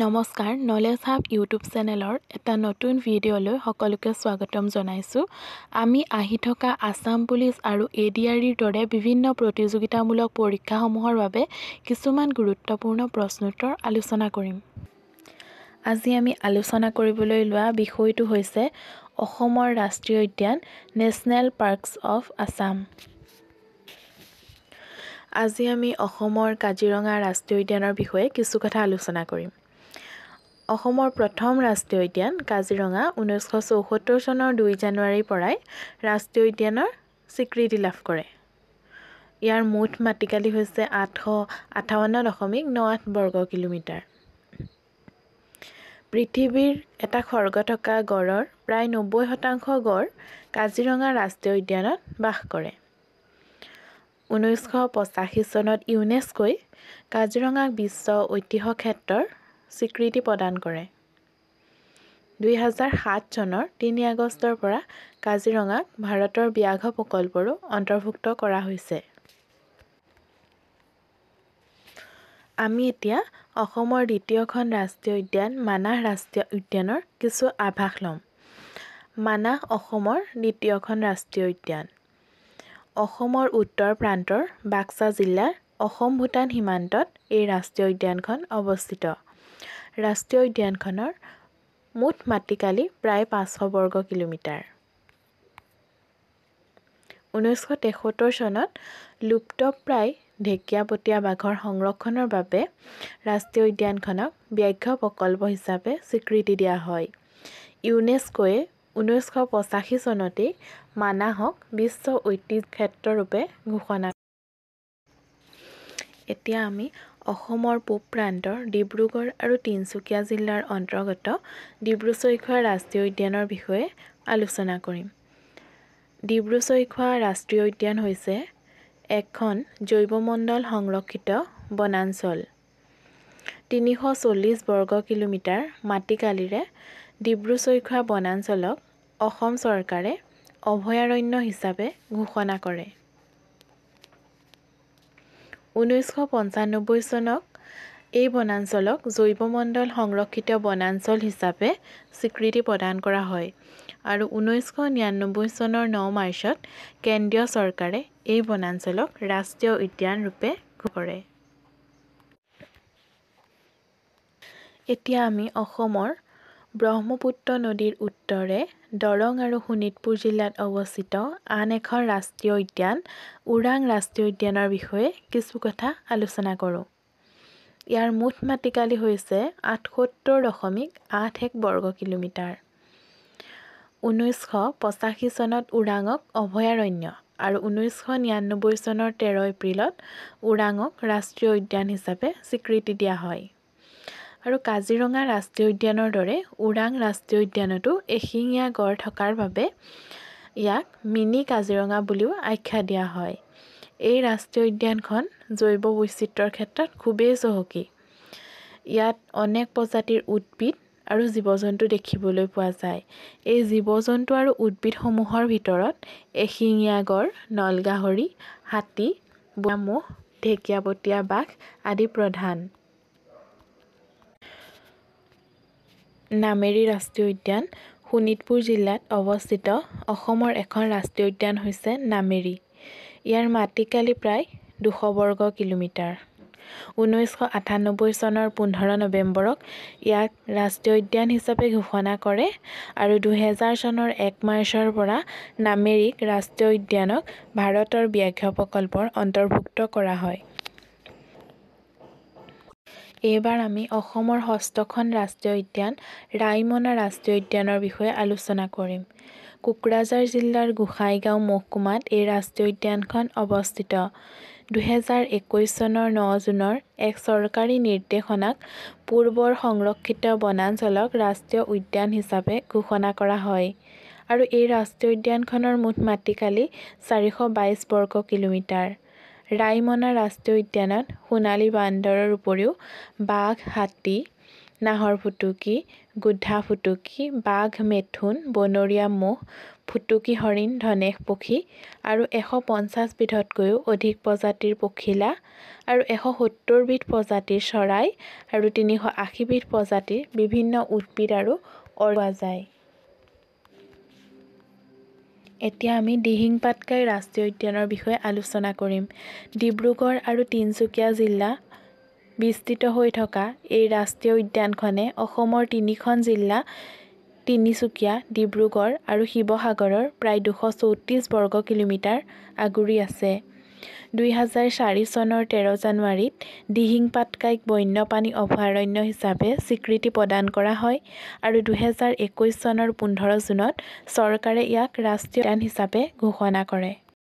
নমস্কাৰ knowledge hub YouTube চেনেলৰ এটা নতুন ভিডিঅ'লৈ সকলোকে স্বাগতম জনাইছোঁ। আমি আহি থকা আসাম পুলিচ আৰু ADREৰ দৰে বিভিন্ন প্ৰতিযোগিতামূলক পৰীক্ষাসমূহৰ বাবে কিছুমান গুৰুত্বপূৰ্ণ প্ৰশ্নোত্তৰ আলোচনা কৰিম। আজি আমি আলোচনা কৰিবলৈ লোৱা বিষয়টো হৈছে অসমৰ ৰাষ্ট্ৰীয় উদ্যান নেশ্যনেল পাৰ্কছ অফ আসাম। আজি আমি অসমৰ কাজিৰঙা ৰাষ্ট্ৰীয় উদ্যানৰ বিষয়ে কিছু কথা আলোচনা কৰিম। অসমৰ প্ৰথম ৰাষ্ট্ৰীয় উদ্যান কাজিৰঙা 1974 চনৰ 2 জানুৱাৰীৰ পৰাই ৰাষ্ট্ৰীয় উদ্যানৰ স্বীকৃতি লাভ কৰে। ইয়াৰ মুঠ মাটিকালি হৈছে 858.98 বৰ্গ কিলোমিটাৰ। পৃথিৱীৰ এটা খৰ্গ থকা গড়ৰ প্ৰায় 90% গড় কাজিৰঙা ৰাষ্ট্ৰীয় উদ্যানত বাস কৰে। 1985 চনত ইউনেস্কোই কাজিৰঙাক বিশ্ব ঐতিহ্য ক্ষেত্ৰৰ স্বীকৃতি প্ৰদান কৰে। 2007 চনৰ 3 আগষ্টৰ পৰা কাজিৰঙাক ভাৰতৰ ব্যাঘ্ৰ প্ৰকল্পৰো অন্তৰ্ভুক্ত কৰা হৈছে। আমি এতিয়া অসমৰ দ্বিতীয়খন ৰাষ্ট্ৰীয় উদ্যান মানাহ ৰাষ্ট্ৰীয় উদ্যানৰ কিছু আভাস ল'ম। মানাহ অসমৰ দ্বিতীয়খন ৰাষ্ট্ৰীয় উদ্যান। অসমৰ উত্তৰ প্ৰান্তৰ বাক্সা জিলাৰ অসম-ভূটান সীমান্তত এই ৰাষ্ট্ৰীয় উদ্যানখন অৱস্থিত। ৰাষ্ট্ৰীয় উদ্যানখনৰ মুঠ মাটিকালি প্ৰায় 500 বৰ্গ কিলোমিটাৰ। 1973 চনত লুপ্তপ্ৰায় ঢেকীয়াপতীয়া বাঘৰ সংৰক্ষণৰ বাবে ৰাষ্ট্ৰীয় উদ্যানখনক ব্যাঘ্ৰ প্ৰকল্প হিচাপে স্বীকৃতি দিয়া হয়। ইউনেস্কোয়ে 1985 চনতেই মানাহক বিশ্ব ঐতিহ্য ক্ষেত্ৰৰূপে ঘোষণা কৰে। এতিয়া আমি অসমৰ পূব প্ৰান্তৰ ডিব্ৰুগড় আৰু তিনিচুকীয়া জিলাৰ অন্তৰ্গত ডিব্ৰু-চৈখোৱা ৰাষ্ট্ৰীয় উদ্যানৰ বিষয়ে আলোচনা কৰিম। ডিব্ৰু-চৈখোৱা ৰাষ্ট্ৰীয় উদ্যান হৈছে এখন জৈৱমণ্ডল সংৰক্ষিত বনাঞ্চল। 340 বৰ্গ কিলোমিটাৰ মাটিকালিৰে ডিব্ৰু-চৈখোৱা বনাঞ্চলক অসম চৰকাৰে অভয়াৰণ্য হিচাপে ঘোষণা কৰে। 1995 চনত এই বনাঞ্চলক জৈৱমণ্ডল সংৰক্ষিত বনাঞ্চল হিচাপে স্বীকৃতি প্ৰদান কৰা হয় আৰু 1999 চনৰ 9 মাৰ্চত কেন্দ্ৰীয় চৰকাৰে এই বনাঞ্চলক ৰাষ্ট্ৰীয় উদ্যান ৰূপে ঘোষণা কৰে। এতিয়া আমি অসমৰ ব্ৰহ্মপুত্ৰ নদীৰ উত্তৰে দৰং আৰু শোণিতপুৰ জিলাত অৱস্থিত আন এখন ৰাষ্ট্ৰীয় উদ্যান ওৰাং ৰাষ্ট্ৰীয় উদ্যানৰ বিষয়ে কিছু কথা আলোচনা কৰোঁ। ইয়াৰ মুঠ মাটিকালি হৈছে 78.81 বৰ্গ কিলোমিটাৰ। 1985 চনত ওৰাঙক অভয়াৰণ্য আৰু 1999 চনৰ 13 এপ্ৰিলত ওৰাঙক ৰাষ্ট্ৰীয় উদ্যান হিচাপে স্বীকৃতি দিয়া হয়। আৰু কাজিৰঙা ৰাষ্ট্ৰীয় উদ্যানৰ দৰে ওৰাং ৰাষ্ট্ৰীয় উদ্যানতো এশিঙীয়া গড় থকাৰ বাবে ইয়াক মিনি কাজিৰঙা বুলিও আখ্যা দিয়া হয়। এই ৰাষ্ট্ৰীয় উদ্যানখন জৈৱ বৈচিত্ৰ্যৰ ক্ষেত্ৰত খুবেই চহকী। ইয়াত অনেক প্ৰজাতিৰ উদ্ভিদ আৰু জীৱ-জন্তু দেখিবলৈ পোৱা যায়। এই জীৱ-জন্তু আৰু উদ্ভিদসমূহৰ ভিতৰত এশিঙীয়া গড়, নলগাহৰি, হাতী, বুঢ়া ম'হ, ঢেকীয়াপতীয়া বাঘ আদি প্ৰধান। নামেৰি ৰাষ্ট্ৰীয় উদ্যান শোণিতপুৰ জিলাত অৱস্থিত অসমৰ এখন ৰাষ্ট্ৰীয় উদ্যান হৈছে নামেৰি। ইয়াৰ মাটিকালি প্ৰায় 200 বৰ্গ কিলোমিটাৰ। 1998 চনৰ 15 নৱেম্বৰক ইয়াক ৰাষ্ট্ৰীয় উদ্যান হিচাপে ঘোষণা কৰে আৰু 2000 চনৰ 1 মাৰ্চৰ পৰা নামেৰিক ৰাষ্ট্ৰীয় উদ্যানক ভাৰতৰ ব্যাঘ্ৰ প্ৰকল্পৰ অন্তৰ্ভুক্ত কৰা হয়। এইবাৰ আমি অসমৰ ষষ্ঠখন ৰাষ্ট্ৰীয় উদ্যান ৰাইমনা ৰাষ্ট্ৰীয় উদ্যানৰ বিষয়ে আলোচনা কৰিম। কোকৰাঝাৰ জিলাৰ গোসাইগাঁও মহকুমাত এই ৰাষ্ট্ৰীয় উদ্যানখন অৱস্থিত। 2021 চনৰ 9 জুনৰ এক চৰকাৰী নিৰ্দেশনাত পূৰ্বৰ সংৰক্ষিত বনাঞ্চলক ৰাষ্ট্ৰীয় উদ্যান হিচাপে ঘোষণা কৰা হয় আৰু এই ৰাষ্ট্ৰীয় উদ্যানখনৰ মুঠ মাটিকালি 422 বৰ্গ কিলোমিটাৰ। ৰাইমনা ৰাষ্ট্ৰীয় উদ্যানত সোণালী বান্দৰৰ উপৰিও বাঘ, হাতী, নাহৰ ফুটুকী, গুদ্ধা ফুটুকী, বাঘ, মেথোন, বনৰীয়া ম'হ, ফুটুকী হৰিণ, ধনেশ পক্ষী আৰু 150 বিধতকৈও অধিক প্ৰজাতিৰ পখিলা আৰু 170 বিধ প্ৰজাতিৰ চৰাই আৰু 380 বিধ প্ৰজাতিৰ বিভিন্ন উদ্ভিদ আৰু পোৱা যায়। এতিয়া আমি দিহিং পাটকাই ৰাষ্ট্ৰীয় উদ্যানৰ বিষয়ে আলোচনা কৰিম। ডিব্ৰুগড় আৰু তিনিচুকীয়া জিলা বিস্তৃত হৈ থকা এই ৰাষ্ট্ৰীয় উদ্যানখনে অসমৰ 3খন জিলা তিনিচুকীয়া, ডিব্ৰুগড় আৰু শিৱসাগৰৰ প্ৰায় 234 বৰ্গ কিলোমিটাৰ আগুৰি আছে। 2004 চনৰ 13 জানুৱাৰীত দিহিং পাটকাইক বন্যপ্ৰাণী অভয়াৰণ্য হিচাপে স্বীকৃতি প্ৰদান কৰা হয় আৰু 2021 চনৰ 15 জুনত চৰকাৰে ইয়াক ৰাষ্ট্ৰীয় উদ্যান হিচাপে ঘোষণা কৰে।